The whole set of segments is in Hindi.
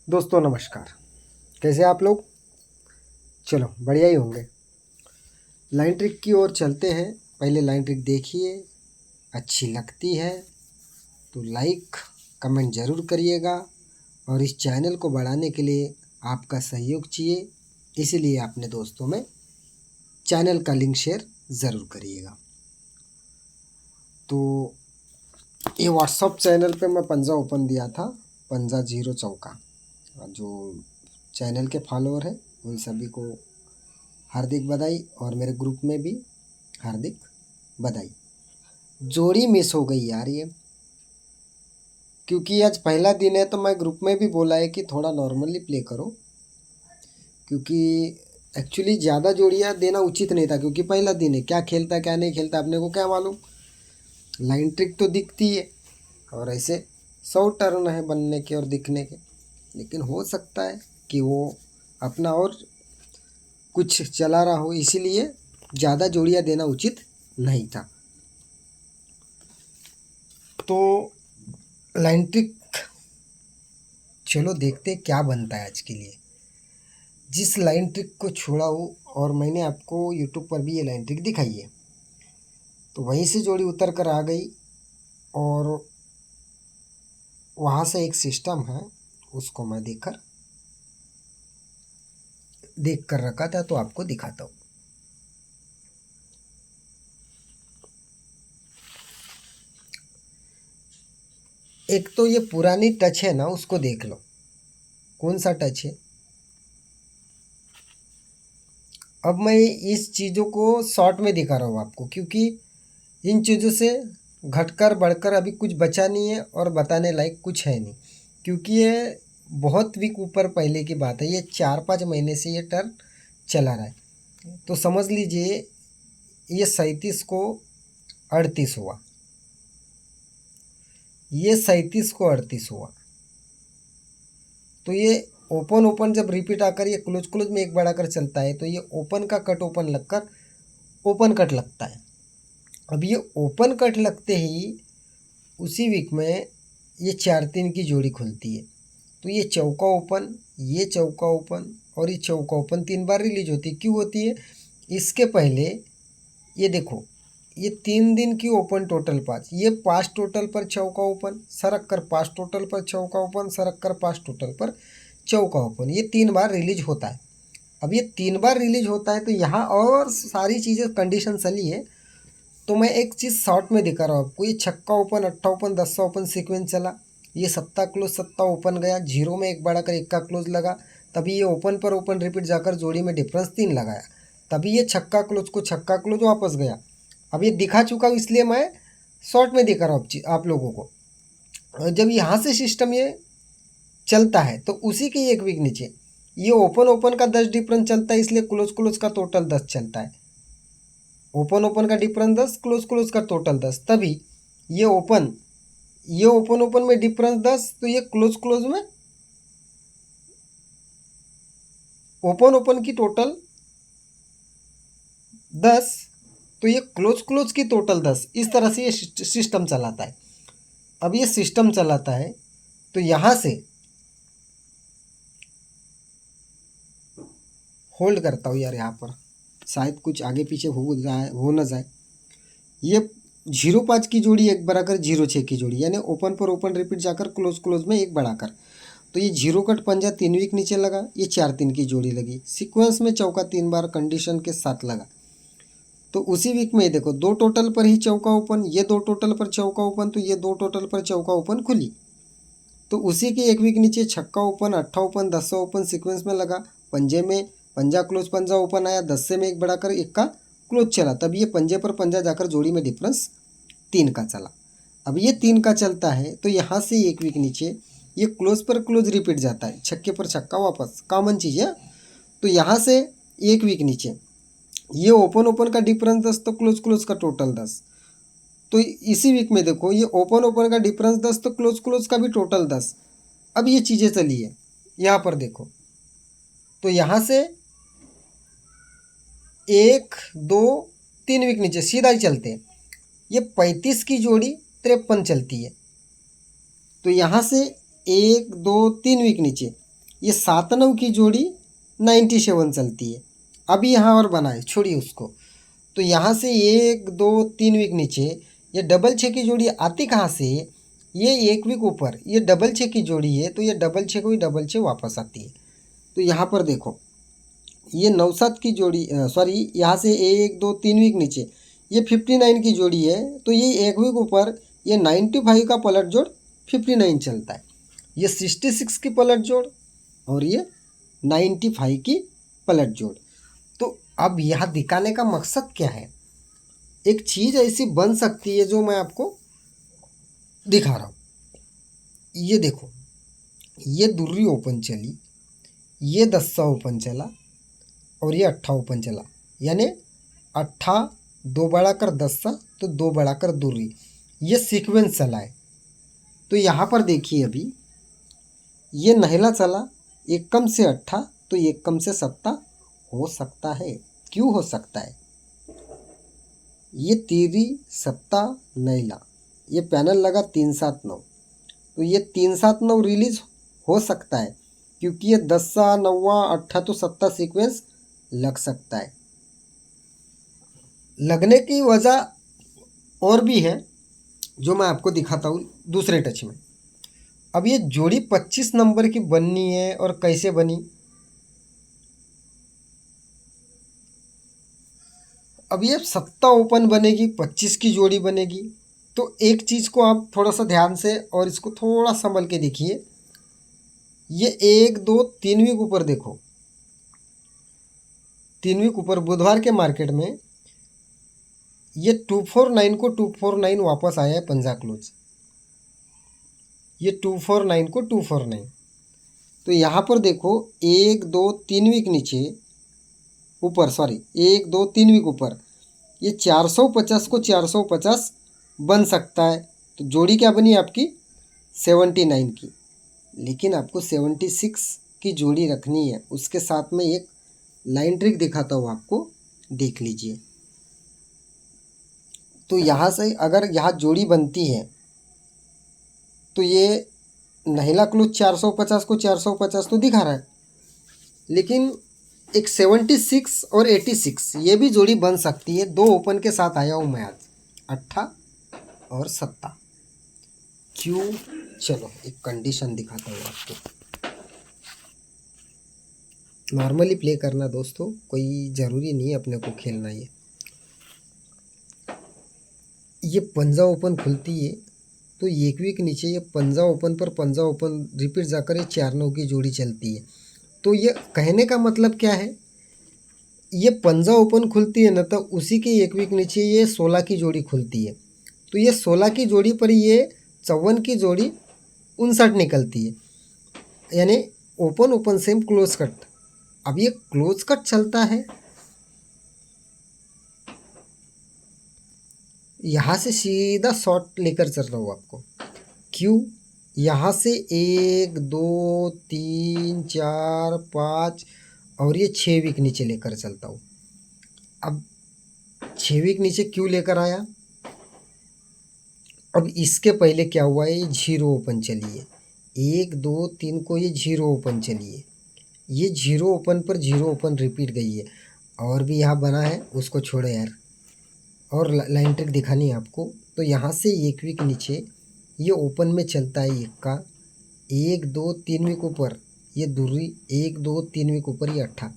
दोस्तों नमस्कार। कैसे आप लोग? चलो बढ़िया ही होंगे। लाइन ट्रिक की ओर चलते हैं। पहले लाइन ट्रिक देखिए, अच्छी लगती है तो लाइक कमेंट ज़रूर करिएगा और इस चैनल को बढ़ाने के लिए आपका सहयोग चाहिए, इसीलिए अपने दोस्तों में चैनल का लिंक शेयर ज़रूर करिएगा। तो ये व्हाट्सअप चैनल पे मैं पंजा ओपन दिया था, पंजा जीरो चौका। जो चैनल के फॉलोअर हैं उन सभी को हार्दिक बधाई और मेरे ग्रुप में भी हार्दिक बधाई। जोड़ी मिस हो गई यार ये, क्योंकि आज पहला दिन है तो मैं ग्रुप में भी बोला है कि थोड़ा नॉर्मली प्ले करो, क्योंकि एक्चुअली ज़्यादा जोड़ियाँ देना उचित नहीं था, क्योंकि पहला दिन है। क्या खेलता क्या नहीं खेलता अपने को क्या मालूम। लाइन ट्रिक तो दिखती है और ऐसे 100 टर्न है बनने के और दिखने के, लेकिन हो सकता है कि वो अपना और कुछ चला रहा हो, इसीलिए ज़्यादा जोड़ियाँ देना उचित नहीं था। तो लाइन ट्रिक चलो देखते क्या बनता है आज के लिए। जिस लाइन ट्रिक को छोड़ा हो और मैंने आपको यूट्यूब पर भी ये लाइन ट्रिक दिखाई है, तो वहीं से जोड़ी उतर कर आ गई और वहाँ से एक सिस्टम है, उसको मैं देख कर रखा था, तो आपको दिखाता हूँ। एक तो ये पुरानी टच है ना, उसको देख लो कौन सा टच है। अब मैं इस चीज़ों को शॉर्ट में दिखा रहा हूँ आपको, क्योंकि इन चीज़ों से घटकर बढ़कर अभी कुछ बचा नहीं है और बताने लायक कुछ है नहीं, क्योंकि ये बहुत वीक ऊपर पहले की बात है। ये 4-5 महीने से ये टर्न चला रहा है, तो समझ लीजिए ये 37 को 38 हुआ, ये 37 को 38 हुआ। तो ये ओपन ओपन जब रिपीट आकर ये क्लोज क्लोज में एक बढ़ाकर चलता है, तो ये ओपन का कट ओपन लगकर ओपन कट लगता है। अब ये ओपन कट लगते ही उसी वीक में ये 4-3 की जोड़ी खुलती है, तो ये चौका ओपन, ये चौका ओपन और ये चौका ओपन 3 बार रिलीज होती है। क्यों होती है? इसके पहले ये देखो, ये 3 दिन की ओपन टोटल 5, ये 5 टोटल पर चौका ओपन, सरक कर 5 टोटल पर चौका ओपन, सरक कर 5 टोटल पर चौका ओपन, ये 3 बार रिलीज होता है। अब ये 3 बार रिलीज होता है तो यहाँ और सारी चीज़ें कंडीशन चली है। तो मैं एक चीज़ शॉर्ट में दिखा रहा हूँ आपको। ये छक्का ओपन, अट्ठा ओपन, 10 ओपन सीक्वेंस चला, ये सत्ता क्लोज, सत्ता ओपन गया, जीरो में एक बढ़ाकर इक्का क्लोज लगा, तभी ये ओपन पर ओपन रिपीट जाकर जोड़ी में डिफरेंस 3 लगाया, तभी ये छक्का क्लोज को छक्का क्लोज वापस गया। अब ये दिखा चुका हूँ, इसलिए मैं शॉर्ट में दिखा रहा हूँ आप लोगों को। जब यहाँ से सिस्टम ये चलता है तो उसी के एक वीक नीचे ये ओपन ओपन का 10 डिफरेंस चलता है, इसलिए क्लोज क्लोज का टोटल 10 चलता है। ओपन ओपन का डिफरेंस 10, क्लोज क्लोज का टोटल 10, तभी ये ओपन ओपन में डिफरेंस 10, तो ये क्लोज क्लोज में ओपन ओपन की टोटल 10, तो ये क्लोज क्लोज की टोटल 10। इस तरह से ये सिस्टम चलाता है। अब ये सिस्टम चलाता है तो यहाँ से होल्ड करता हूँ यार, यहाँ पर शायद कुछ आगे पीछे हो ना जाए। ये 0-5 की जोड़ी एक बढ़ाकर 0-6 की जोड़ी, यानी ओपन पर ओपन रिपीट जाकर क्लोज क्लोज में एक बढ़ाकर, तो ये 0 कट पंजा 3 वीक नीचे लगा, ये 4-3 की जोड़ी लगी, सीक्वेंस में चौका 3 बार कंडीशन के साथ लगा। तो उसी वीक में देखो 2 टोटल पर ही चौका ओपन, ये 2 टोटल पर चौका ओपन, तो ये 2 टोटल पर चौका ओपन खुली। तो उसी के एक वीक नीचे छक्का ओपन, अट्ठा ओपन, 10 ओपन सीक्वेंस में लगा, पंजे में पंजा क्लोज पंजा ओपन आया, 10 से में एक बढ़ाकर एक का क्लोज चला, तब ये पंजे पर पंजा जाकर जोड़ी में डिफरेंस 3 का चला। अब ये 3 का चलता है तो यहाँ से एक वीक नीचे ये क्लोज पर क्लोज रिपीट जाता है, छक्के पर छक्का वापस, कॉमन चीज़ है। तो यहाँ से एक वीक नीचे ये ओपन ओपन का डिफरेंस 10, तो क्लोज क्लोज का टोटल 10। तो इसी वीक में देखो ये ओपन ओपन का डिफरेंस 10, तो क्लोज क्लोज का भी टोटल 10। अब ये चीज़ें चली है, यहाँ पर देखो, तो यहाँ से 1-2-3 वीक नीचे सीधा ही चलते हैं, ये 35 की जोड़ी 53 चलती है। तो यहाँ से 1-2-3 वीक नीचे ये 7-9 की जोड़ी 97 चलती है। अभी यहाँ और बनाए, छोड़िए उसको। तो यहाँ से 1 2 3 वीक नीचे ये डबल 6 की जोड़ी आती कहाँ से? ये 1 वीक ऊपर ये डबल 6 की जोड़ी है, तो ये डबल 6 को ही डबल 6 वापस आती है। तो यहाँ पर देखो ये 9-7 की जोड़ी, सॉरी यहाँ से 1 2 3 वीक नीचे ये 59 की जोड़ी है, तो ये 1 वीक ऊपर ये 95 का पलट जोड़ 59 चलता है। ये 66 की पलट जोड़ और ये 95 की पलट जोड़। तो अब यहाँ दिखाने का मकसद क्या है? एक चीज़ ऐसी बन सकती है जो मैं आपको दिखा रहा हूँ। ये देखो, ये दुर्री ओपन चली, ये दस्सा ओपन चला और ये अट्ठा ओपन चला, यानी अट्ठा 2 बढ़ाकर दस्सा तो 2 बढ़ाकर दुर्री, ये सीक्वेंस चला है। तो यहाँ पर देखिए अभी ये नहला चला, एक कम से अट्ठा तो एक कम से सत्ता हो सकता है। क्यों हो सकता है? ये तीरी सत्ता नैला, ये पैनल लगा 3-7-9, तो ये 3-7-9 रिलीज हो सकता है क्योंकि ये दस्सा नौवा अट्ठा तो सत्ता सीक्वेंस लग सकता है। लगने की वजह और भी है जो मैं आपको दिखाता हूँ दूसरे टच में। अब ये जोड़ी 25 नंबर की बननी है और कैसे बनी? अब ये सत्ता ओपन बनेगी, 25 की जोड़ी बनेगी। तो एक चीज़ को आप थोड़ा सा ध्यान से और इसको थोड़ा संभल के देखिए। ये 1 2 3 वीक ऊपर देखो, 3 वीक ऊपर बुधवार के मार्केट में ये 249 को 249 वापस आया है पंजा क्लोज। ये 249 को 249, तो यहाँ पर देखो 1 2 3 वीक नीचे ऊपर, सॉरी 1 2 3 वीक ऊपर ये 450 को 450 बन सकता है। तो जोड़ी क्या बनी आपकी? 79 की। लेकिन आपको 76 की जोड़ी रखनी है। उसके साथ में एक लाइन ट्रिक दिखाता हूँ आपको, देख लीजिए। तो यहाँ से अगर यहाँ जोड़ी बनती है तो ये नहिला क्लोज 450 को 450 तो दिखा रहा है, लेकिन एक 76 और 86 ये भी जोड़ी बन सकती है। 2 ओपन के साथ आया हूँ मैं आज, अट्ठा और सत्ता। क्यों? चलो एक कंडीशन दिखाता हूँ आपको। नॉर्मली प्ले करना दोस्तों, कोई ज़रूरी नहीं है अपने को खेलना। ये पंजा ओपन खुलती है तो 1 वीक नीचे ये पंजा ओपन पर पंजा ओपन रिपीट जाकर ये 4-9 की जोड़ी चलती है। तो ये कहने का मतलब क्या है? ये पंजा ओपन खुलती है ना, तो उसी के 1 वीक नीचे ये 16 की जोड़ी खुलती है। तो ये 16 की जोड़ी पर ये 54 की जोड़ी 59 निकलती है, यानी open open same close cut. अब ये क्लोज कट चलता है, यहाँ से सीधा शॉर्ट लेकर चल रहा हूँ आपको। क्यों? यहाँ से 1 2 3 4 5 और ये 6 वीक नीचे लेकर चलता हूँ। अब 6 वीक नीचे क्यों लेकर आया? अब इसके पहले क्या हुआ है? ये 0 ओपन चली है, 1 2 3 को ये 0 ओपन चली है, ये 0 ओपन पर 0 ओपन रिपीट गई है। और भी यहाँ बना है, उसको छोड़ो यार, और लाइन ट्रिक दिखानी है आपको। तो यहाँ से 1 वीक नीचे ये ओपन में चलता है एक का, 1 2 3 वीक ऊपर ये दूरी, 1 2 3 वीक ऊपर ये अट्ठा।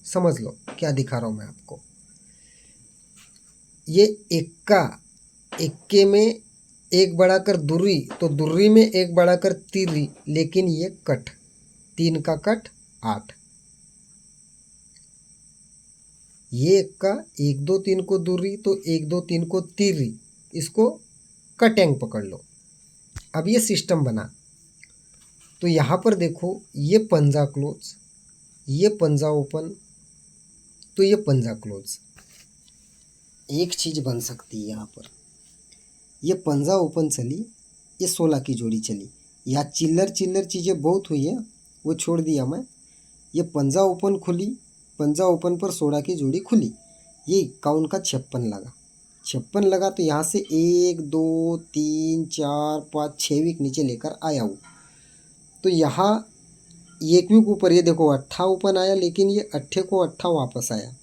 समझ लो क्या दिखा रहा हूँ मैं आपको। ये इक्का, इक्के में एक बढ़ाकर दुर्री, तो दुर्री में एक बढ़ाकर तिर्री, लेकिन ये कट, 3 का कट 8। ये इक्का 1 2 3 को दुर्री तो 1 2 3 को तिर्री, इसको कटेंग पकड़ लो। अब ये सिस्टम बना। तो यहाँ पर देखो ये पंजा क्लोज, ये पंजा ओपन, तो ये पंजा क्लोज। एक चीज़ बन सकती है यहाँ पर, ये पंजा ओपन चली, ये 16 की जोड़ी चली, या चिल्लर चिल्लर चीज़ें बहुत हुई है, वो छोड़ दिया मैं। ये पंजा ओपन खुली, पंजा ओपन पर 16 की जोड़ी खुली, ये 51 का 56 लगा, 56 लगा। तो यहाँ से 1 2 3 4 5 6 वीक नीचे लेकर आया हूँ। तो यहाँ एक वीक ऊपर, ये देखो अट्ठा ओपन आया, लेकिन ये अट्ठे को अट्ठा वापस आया।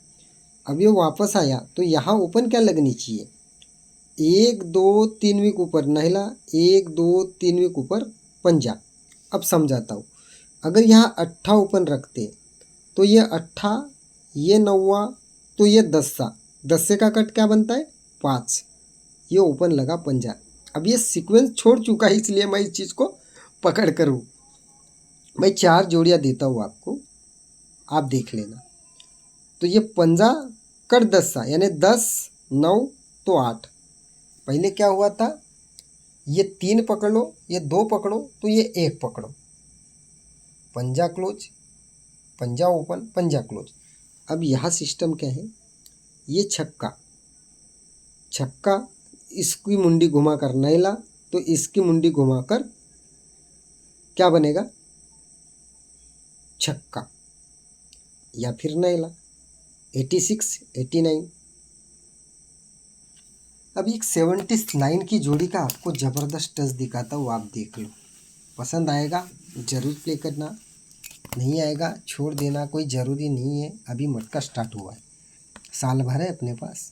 अब ये वापस आया तो यहाँ ओपन क्या लगनी चाहिए, 1 2 3 वीक ऊपर नहला, 1 2 3 वीक ऊपर पंजा। अब समझाता हूँ, अगर यहाँ अट्ठा ओपन रखते तो ये अट्ठा, ये नौवा, तो ये दस्सा, दस्से का कट क्या बनता है 5, ये ओपन लगा पंजा। अब ये सीक्वेंस छोड़ चुका है, इसलिए मैं इस चीज़ को पकड़ कर हूँ। मैं 4 जोड़ियाँ देता हूँ आपको, आप देख लेना। तो ये पंजा कट दस्सा, यानी 10 9 तो 8। पहले क्या हुआ था, ये 3 पकड़ लो, ये 2 पकड़ो, तो ये 1 पकड़ो, पंजा क्लोज, पंजा ओपन, पंजा क्लोज। अब यहाँ सिस्टम क्या है, ये छक्का, छक्का, इसकी मुंडी घुमाकर नैला, तो इसकी मुंडी घुमाकर क्या बनेगा, छक्का या फिर नैला, 86 89। अब एक 79 की जोड़ी का आपको ज़बरदस्त टच दिखाता हूँ, आप देख लो। पसंद आएगा ज़रूर प्ले करना, नहीं आएगा छोड़ देना, कोई ज़रूरी नहीं है। अभी मटका स्टार्ट हुआ है, साल भर है अपने पास।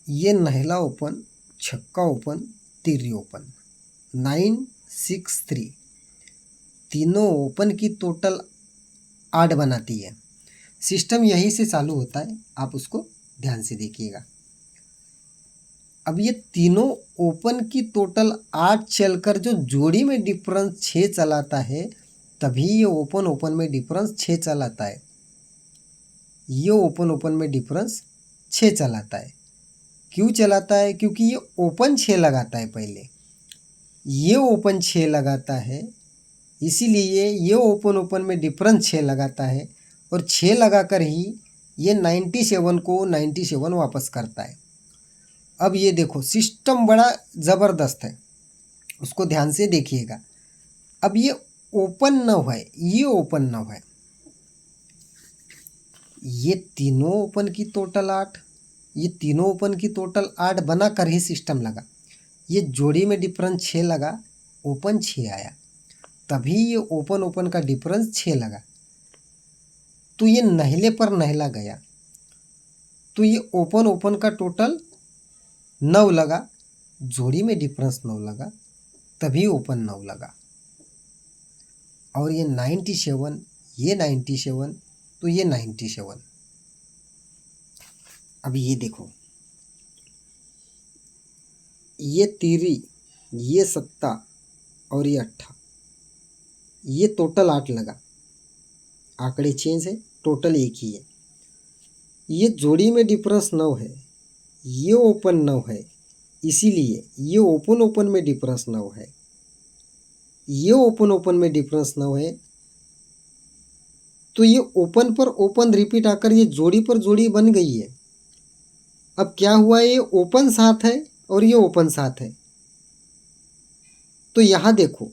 ये नहला ओपन, छक्का ओपन, तिर्री ओपन, 9 6 3, तीनों ओपन की टोटल 8 बनाती है। सिस्टम यहीं से चालू होता है, आप उसको ध्यान से देखिएगा। अब ये तीनों ओपन की टोटल 8 चलकर जो जोड़ी में डिफरेंस 6 चलाता है, तभी ये ओपन ओपन में डिफरेंस 6 चलाता है। ये ओपन ओपन में डिफरेंस 6 चलाता है। क्यों चलाता है, क्योंकि ये ओपन 6 लगाता है, पहले ये ओपन 6 लगाता है, इसीलिए ये ओपन ओपन में डिफरेंस 6 लगाता है, और 6 लगाकर ही ये 97 को 97 वापस करता है। अब ये देखो सिस्टम बड़ा ज़बरदस्त है, उसको ध्यान से देखिएगा। अब ये ओपन 9 है, ये ओपन 9 है, ये तीनों ओपन की टोटल 8, ये तीनों ओपन की टोटल 8 बना कर ही सिस्टम लगा। ये जोड़ी में डिफरेंस 6 लगा, ओपन 6 आया, तभी ये ओपन ओपन का डिफरेंस 6 लगा। तो ये नहले पर नहला गया, तो ये ओपन ओपन का टोटल 9 लगा, जोड़ी में डिफरेंस 9 लगा, तभी ओपन 9 लगा। और ये 97, ये 97, तो ये 97। अब ये देखो, ये तिरी, ये सत्ता और ये अट्ठा, ये टोटल 8 लगा। आंकड़े चेंज है, टोटल एक ही है। ये जोड़ी में डिफरेंस 9 है, ये ओपन 9 है, इसीलिए ये ओपन ओपन में डिफरेंस 9 है, ये ओपन ओपन में डिफरेंस 9 है। तो ये ओपन पर ओपन रिपीट आकर ये जोड़ी पर जोड़ी बन गई है। अब क्या हुआ, ये ओपन 7 है और ये ओपन 7 है। तो यहाँ देखो,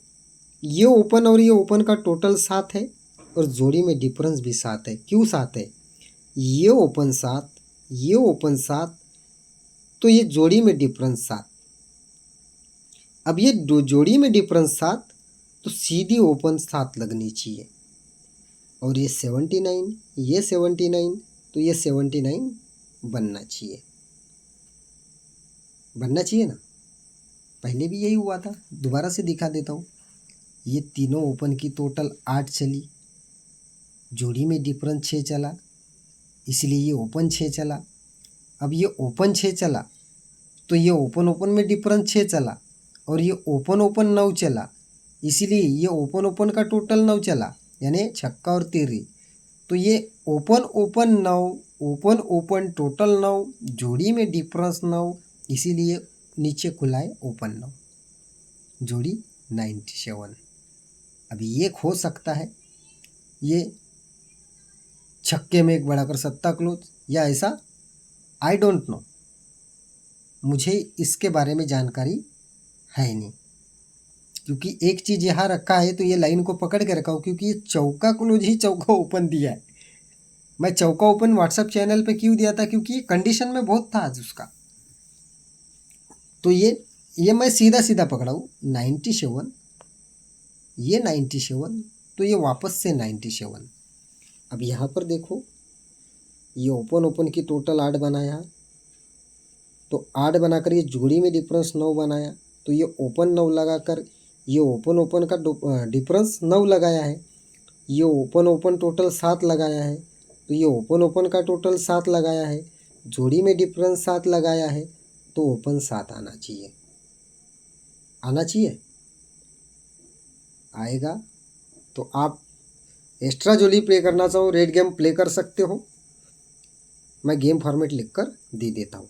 ये ओपन और ये ओपन का टोटल 7 है, और जोड़ी में डिफरेंस भी 7 है। क्यों 7 है, ये ओपन 7, ये ओपन 7, तो ये जोड़ी में डिफरेंस 7। अब ये दो जोड़ी में डिफरेंस 7, तो सीधी ओपन 7 लगनी चाहिए। और ये 79, ये 79, तो ये 79 बनना चाहिए, बनना चाहिए ना। पहले भी यही हुआ था, दोबारा से दिखा देता हूँ। ये तीनों ओपन की टोटल 8 चली, जोड़ी में डिफरेंस 6 चला, इसलिए ये ओपन 6 चला। अब ये ओपन 6 चला, तो ये ओपन ओपन में डिफरेंस 6 चला, और ये ओपन ओपन 9 चला, इसीलिए ये ओपन ओपन का टोटल 9 चला, यानी छक्का और तिर्री। तो ये open open 9, open open total 9, जोड़ी में डिफरेंस 9, इसीलिए नीचे खुला है ओपन 9, जोड़ी 97। अभी ये हो सकता है ये छक्के में एक बढ़ाकर सत्ता क्लोज, या ऐसा, आई डोंट नो, मुझे इसके बारे में जानकारी है नहीं। क्योंकि एक चीज़ यहाँ रखा है, तो ये लाइन को पकड़ के रखा हूँ, क्योंकि ये चौका क्लोज ही चौका ओपन दिया है। मैं चौका ओपन व्हाट्सएप चैनल पे क्यों दिया था, क्योंकि ये कंडीशन में बहुत था आज उसका। तो ये मैं सीधा सीधा पकड़ा हूँ, 97 ये 97, तो ये वापस से 97। अब यहाँ पर देखो, ये ओपन ओपन की टोटल 8 बनाया, तो 8 बनाकर ये जोड़ी में डिफरेंस 9 बनाया, तो ये ओपन 9 लगाकर ये ओपन ओपन का डिफरेंस 9 लगाया है। ये ओपन ओपन टोटल 7 लगाया है, तो ये ओपन ओपन का टोटल 7 लगाया है, जोड़ी में डिफरेंस 7 लगाया है, तो ओपन 7 आना चाहिए, आना चाहिए, आएगा। तो आप एक्स्ट्रा जोली प्ले करना चाहो, रेड गेम प्ले कर सकते हो। मैं गेम फॉर्मेट लिखकर दे देता हूँ।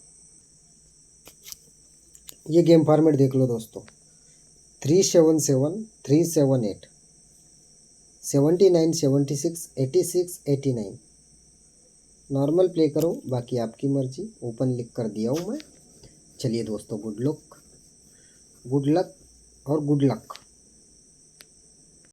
ये गेम फॉर्मेट देख लो दोस्तों, 377 378 79 76 86 89। नॉर्मल प्ले करो, बाकी आपकी मर्जी। ओपन लिख कर दिया हूँ मैं। चलिए दोस्तों, गुड लक और गुड लक।